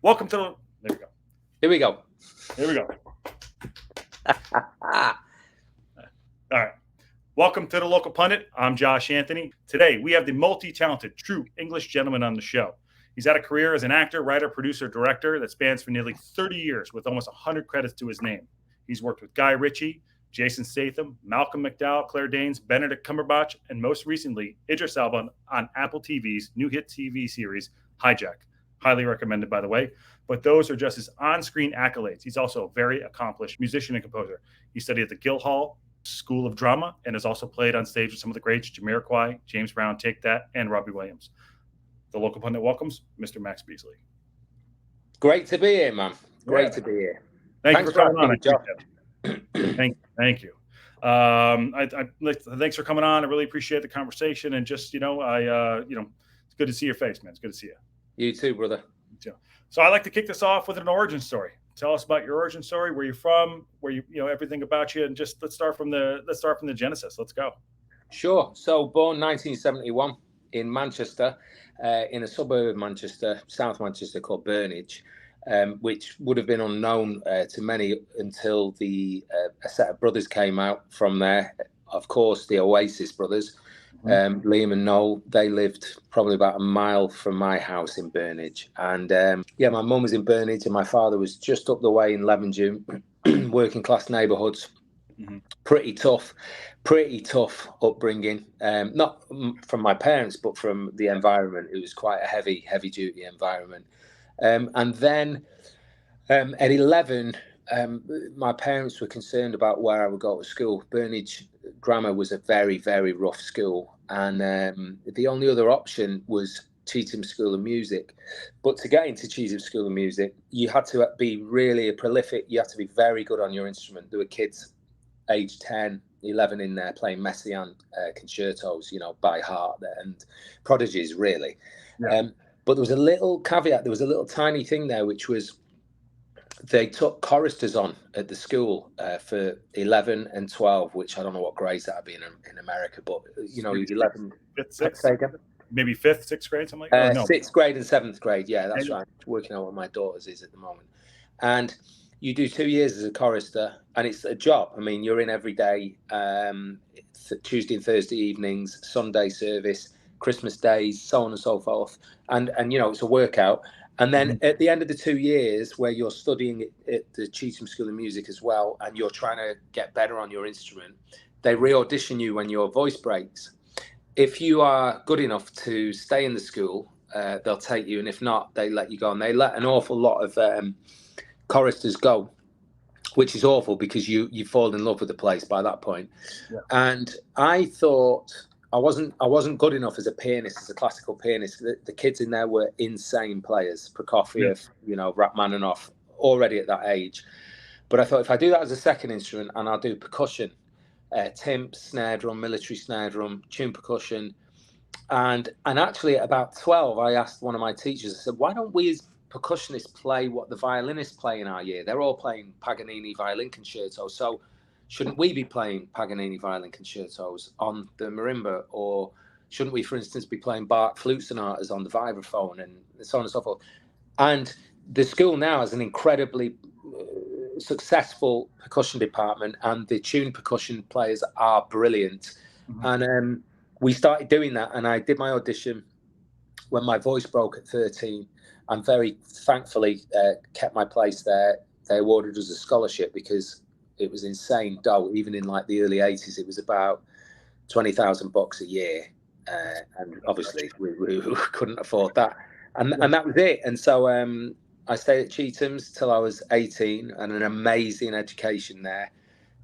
Welcome to the. There we go. Here we go. Here we go. All right. Welcome to the Local Pundit. I'm Josh Anthony. Today, we have the multi-talented, true English gentleman on the show. He's had a career as an actor, writer, producer, director that spans for nearly 30 years with almost 100 credits to his name. He's worked with Guy Ritchie, Jason Statham, Malcolm McDowell, Claire Danes, Benedict Cumberbatch, and most recently, Idris Elba on Apple TV's new hit TV series, Hijack. Highly recommended, by the way. But those are just his on-screen accolades. He's also a very accomplished musician and composer. He studied at the Guildhall School of Drama and has also played on stage with some of the greats, Jamiroquai, James Brown, Take That, and Robbie Williams. The Local Pundit welcomes Mr. Max Beesley. Great to be here, man. Great to be here. Thanks for coming on. Thank you. Thanks for coming on. I really appreciate the conversation, and just it's good to see your face, man. It's good to see you. You too, brother. So I like to kick this off with an origin story. Tell us about your origin story, where you're from, where you everything about you, and just let's start from the genesis. Let's go. Sure. So born 1971 in Manchester, in a suburb of Manchester, South Manchester, called Burnage, which would have been unknown to many until a set of brothers came out from there. Of course, the Oasis brothers, Liam and Noel. They lived probably about a mile from my house in Burnage. And my mum was in Burnage and my father was just up the way in Levenshulme, working class neighbourhoods. Pretty tough upbringing. Not from my parents, but from the environment. It was quite a heavy duty environment. And then at 11, my parents were concerned about where I would go to school. Burnage Grammar was a very, very rough school. And the only other option was Cheetham School of Music. But to get into Cheetham School of Music, you had to be really prolific. You had to be very good on your instrument. There were kids age 10, 11 in there playing Messiaen concertos, by heart, and prodigies, really. Yeah. But there was a little caveat. There was a little tiny thing there, which was they took choristers on at the school for 11 and 12, which I don't know what grades that would be in America, but 11, fifth, maybe 5th, 6th grade, something like that. No. 6th grade and 7th grade. Yeah, that's right. Working out what my daughter's is at the moment. And you do 2 years as a chorister, and it's a job. I mean, you're in every day, Tuesday and Thursday evenings, Sunday service, Christmas days, so on and so forth. And it's a workout. And then at the end of the 2 years where you're studying at the Cheetham School of Music as well, and you're trying to get better on your instrument, they re-audition you when your voice breaks. If you are good enough to stay in the school, they'll take you. And if not, they let you go. And they let an awful lot of choristers go, which is awful because you fall in love with the place by that point. Yeah. And I thought I wasn't good enough as a pianist, as a classical pianist. The kids in there were insane players, Prokofiev, Rachmaninoff, already at that age. But I thought if I do that as a second instrument, and I'll do percussion, timp, snare drum, military snare drum, tune percussion, and actually at about 12, I asked one of my teachers, I said, why don't we as percussionists play what the violinists play in our year? They're all playing Paganini violin concertos, so shouldn't we be playing Paganini violin concertos on the marimba? Or shouldn't we, for instance, be playing Bach flute sonatas on the vibraphone, and so on and so forth? And the school now has an incredibly successful percussion department, and the tuned percussion players are brilliant. And we started doing that, and I did my audition when my voice broke at 13. I'm very thankfully kept my place there. They awarded us a scholarship because it was insane dough. Even in like the early 80s, it was about $20,000 a year, and obviously we couldn't afford that. And that was it. And so I stayed at Cheetham's till I was 18, and an amazing education there: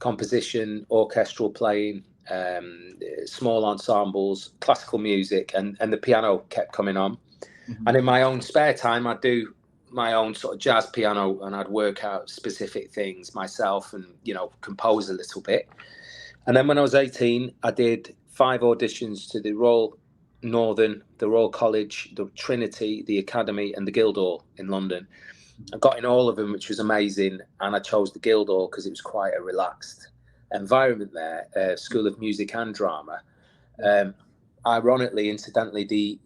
composition, orchestral playing, small ensembles, classical music, and the piano kept coming on. And in my own spare time, I'd do my own sort of jazz piano, and I'd work out specific things myself and compose a little bit. And then when I was 18, I did 5 auditions to the Royal Northern, the Royal College, the Trinity, the Academy, and the Guildhall in London. I got in all of them, which was amazing, and I chose the Guildhall because it was quite a relaxed environment there, School of Music and Drama. Ironically, incidentally,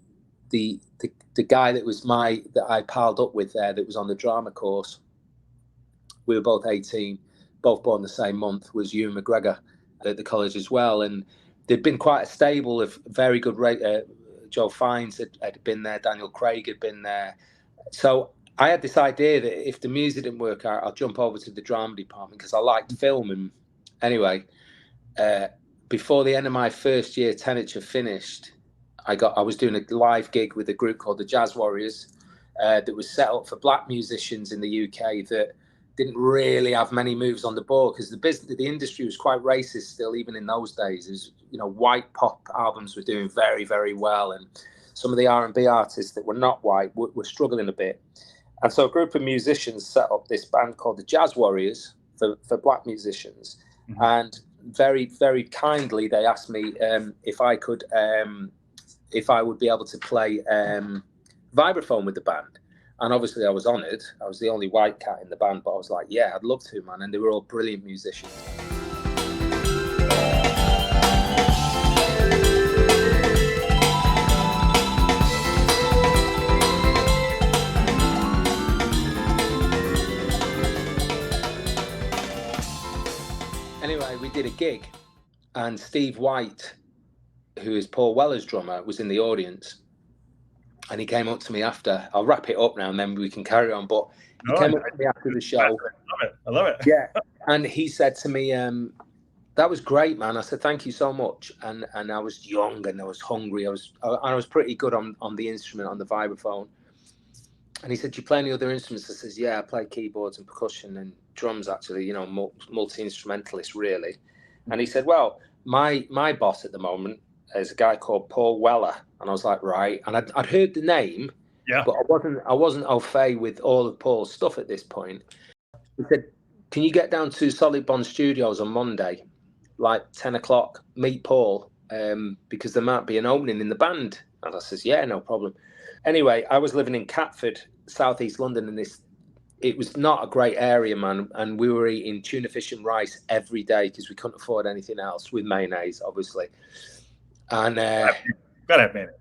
the guy that I palled up with there, that was on the drama course, we were both 18, both born the same month, was Ewan McGregor at the college as well. And there'd been quite a stable of very good Joe Fiennes had been there, Daniel Craig had been there. So I had this idea that if the music didn't work out, I'll jump over to the drama department because I liked film. And anyway, before the end of my first year tenature finished, I was doing a live gig with a group called the Jazz Warriors that was set up for black musicians in the UK that didn't really have many moves on the board because the industry was quite racist still, even in those days. It was, white pop albums were doing very, very well, and some of the R&B artists that were not white were struggling a bit. And so a group of musicians set up this band called the Jazz Warriors for black musicians. Mm-hmm. And very, very kindly, they asked me if I would be able to play vibraphone with the band. And obviously I was honoured. I was the only white cat in the band, but I was like, yeah, I'd love to, man. And they were all brilliant musicians. Anyway, we did a gig, and Steve White, who is Paul Weller's drummer, was in the audience. And he came up to me after. I'll wrap it up now, and then we can carry on. But he came up to me after the show. I love it. Yeah, and he said to me, "That was great, man." I said, "Thank you so much." And I was young and I was hungry. I was pretty good on the instrument, on the vibraphone. And he said, "Do you play any other instruments?" I says, "Yeah, I play keyboards and percussion and drums. Actually, multi-instrumentalist, really." And he said, "Well, my boss at the moment is a guy called Paul Weller." And I was like, right. And I'd heard the name, yeah, but I wasn't au fait with all of Paul's stuff at this point. He said, "Can you get down to Solid Bond Studios on Monday, like 10 o'clock, meet Paul, because there might be an opening in the band?" And I says, "Yeah, no problem." Anyway, I was living in Catford, southeast London, and it was not a great area, man. And we were eating tuna fish and rice every day because we couldn't afford anything else, with mayonnaise, obviously. And gotta have mayonnaise.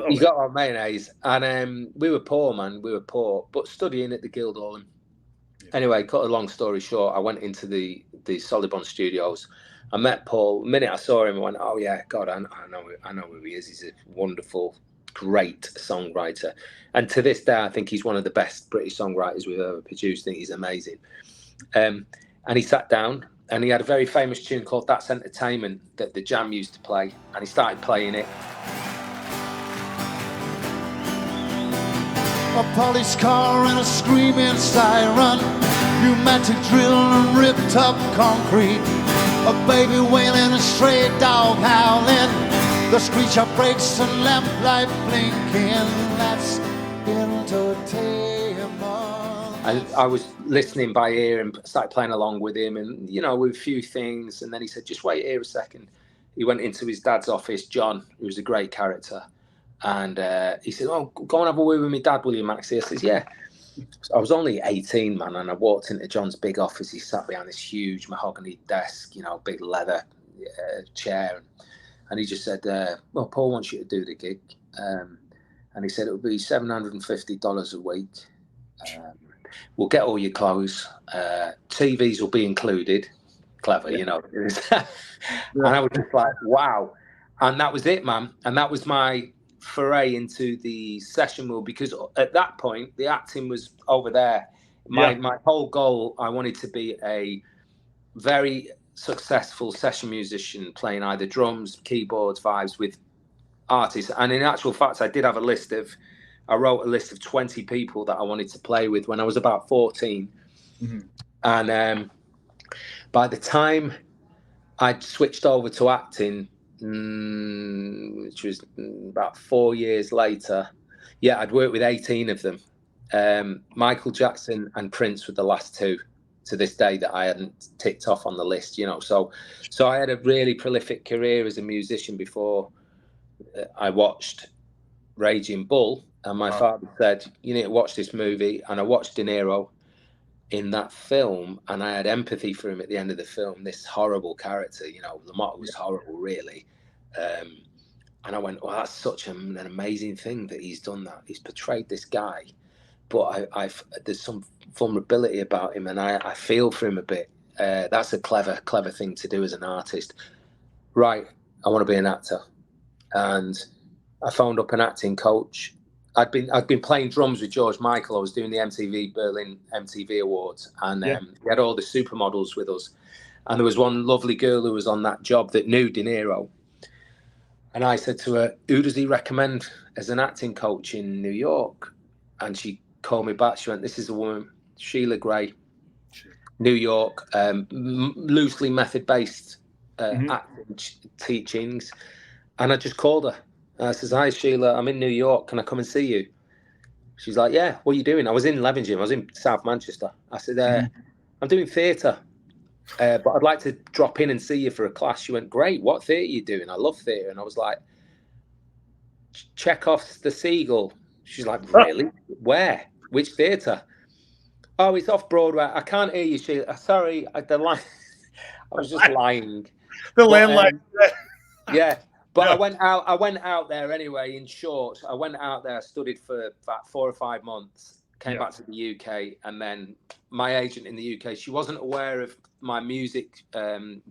You got our mayonnaise. And we were poor, man. We were poor, but studying at the Guildhall. Yeah. Anyway, cut a long story short, I went into the Solid Bond Studios. I met Paul. The minute I saw him, I went, "Oh yeah, God, I know who he is. He's a wonderful, great songwriter." And to this day, I think he's one of the best British songwriters we've ever produced. I think he's amazing. And he sat down, and he had a very famous tune called "That's Entertainment" that the Jam used to play, and he started playing it. A police car and a screaming siren, pneumatic drill and ripped up concrete, a baby wailing, a stray dog howling, the screech of brakes and lamplight blinking. That's entertainment. I was listening by ear and started playing along with him, and with a few things. And then he said, "Just wait here a second." He went into his dad's office, John, who was a great character, and he said, "Oh, go and have a word with me dad, will you, Maxie?" I says, "Yeah." So I was only 18, man, and I walked into John's big office. He sat behind this huge mahogany desk, big leather chair, and he just said, "Well, Paul wants you to do the gig," and he said it would be $750 a week. We'll get all your clothes. TVs will be included. Clever, yeah. And I was just like, wow. And that was it, man. And that was my foray into the session world, because at that point, the acting was over there. My whole goal, I wanted to be a very successful session musician, playing either drums, keyboards, vibes with artists. And in actual fact, I wrote a list of 20 people that I wanted to play with when I was about 14. Mm-hmm. And by the time I'd switched over to acting, which was about 4 years later, I'd worked with 18 of them. Michael Jackson and Prince were the last two to this day that I hadn't ticked off on the list, So I had a really prolific career as a musician before I watched Raging Bull. And my father said, "You need to watch this movie." And I watched De Niro in that film, and I had empathy for him at the end of the film. This horrible character, LaMotta was horrible, really. And I went, well, that's such an amazing thing that he's done that. He's portrayed this guy, but there's some vulnerability about him, and I feel for him a bit. That's a clever thing to do as an artist. Right, I want to be an actor. And I phoned up an acting coach. I'd been playing drums with George Michael. I was doing the Berlin MTV Awards, and we had all the supermodels with us. And there was one lovely girl who was on that job that knew De Niro. And I said to her, who does he recommend as an acting coach in New York? And she called me back. She went, this is a woman, Sheila Gray, New York, loosely method-based acting teachings. And I just called her. I says, hi, Sheila, I'm in New York. Can I come and see you? She's like, yeah, what are you doing? I was in Levenshulme. I was in South Manchester. I said, I'm doing theatre. But I'd like to drop in and see you for a class. She went, great. What theatre are you doing? I love theatre. And I was like, Chekhov's The Seagull. She's like, really? Where? Which theatre? Oh, it's off Broadway. I can't hear you, Sheila. Sorry, I was just lying. The landline. Yeah. But I went out there anyway, in short. I went out there, studied for about 4 or 5 months, came back to the UK, and then my agent in the UK, she wasn't aware of my music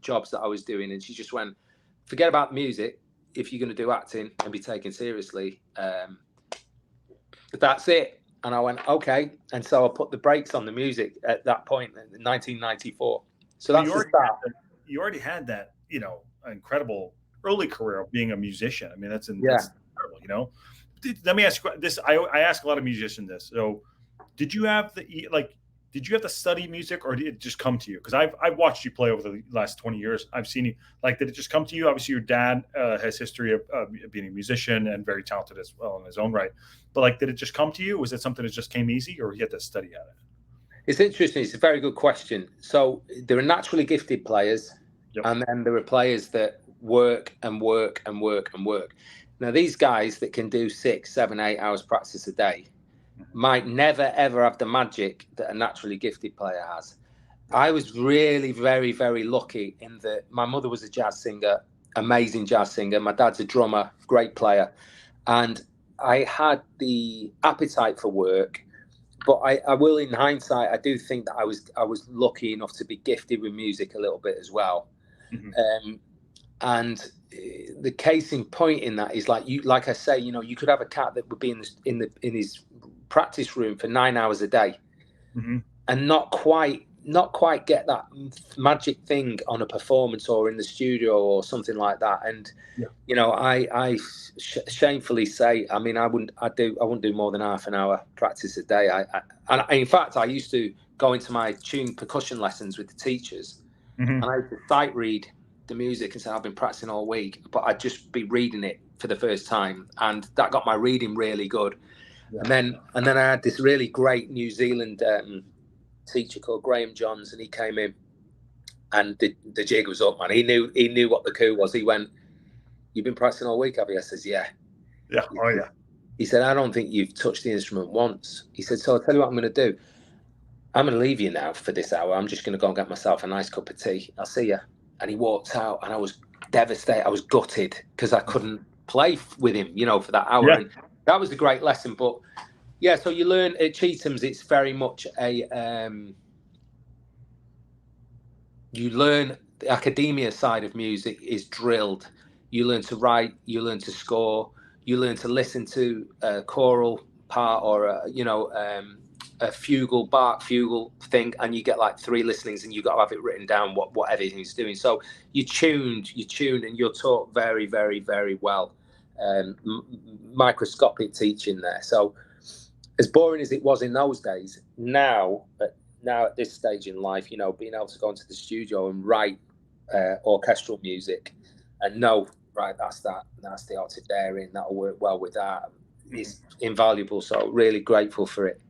jobs that I was doing, and she just went, forget about music if you're going to do acting and be taken seriously. That's it. And I went, okay. And so I put the brakes on the music at that point in 1994. So that's the start. You already had that, incredible early career of being a musician. I mean, that's incredible, Let me ask you this. I ask a lot of musicians this. So did you have to study music, or did it just come to you? Because I've watched you play over the last 20 years. I've seen you, did it just come to you? Obviously your dad has history of being a musician and very talented as well in his own right. But did it just come to you? Was it something that just came easy, or you had to study at it? It's interesting. It's a very good question. So there are naturally gifted players, and then there are players that work and work and work and work. Now, these guys that can do 6, 7, 8 hours practice a day might never, ever have the magic that a naturally gifted player has. I was really very, very lucky in that my mother was a jazz singer, amazing jazz singer. My dad's a drummer, great player. And I had the appetite for work, but I will, in hindsight, I do think that I was lucky enough to be gifted with music a little bit as well. And the case in point in that is like I say, you could have a cat that would be in his practice room for 9 hours a day, and not quite get that magic thing on a performance or in the studio or something like that. And I shamefully say, I mean, I wouldn't do more than half an hour practice a day. And in fact, I used to go into my tune percussion lessons with the teachers, and I used to sight read the music and say, I've been practicing all week, but I'd just be reading it for the first time, and that got my reading really good. And then I had this really great New Zealand teacher called Graham Johns, and he came in, and the jig was up, man. He knew what the coup was. He went, "You've been practicing all week, have you?" I says, "Yeah." He said, "I don't think you've touched the instrument once." He said, "So I'll tell you what I'm going to do. I'm going to leave you now for this hour. I'm just going to go and get myself a nice cup of tea. I'll see you." And he walked out, and I was devastated. I was gutted because I couldn't play with him, for that hour. And that was a great lesson. But yeah, so you learn at Chetham's, it's very much you learn the academia side of music is drilled. You learn to write, you learn to score, you learn to listen to a choral part or a fugal, Bach fugal thing, and you get 3 listenings, and you got to have it written down what everything's doing. So you tune, and you're taught very, very, very well. Microscopic teaching there. So as boring as it was in those days, now at this stage in life, being able to go into the studio and write orchestral music and know, right, that's the octave there in, that'll work well with that, is invaluable. So really grateful for it.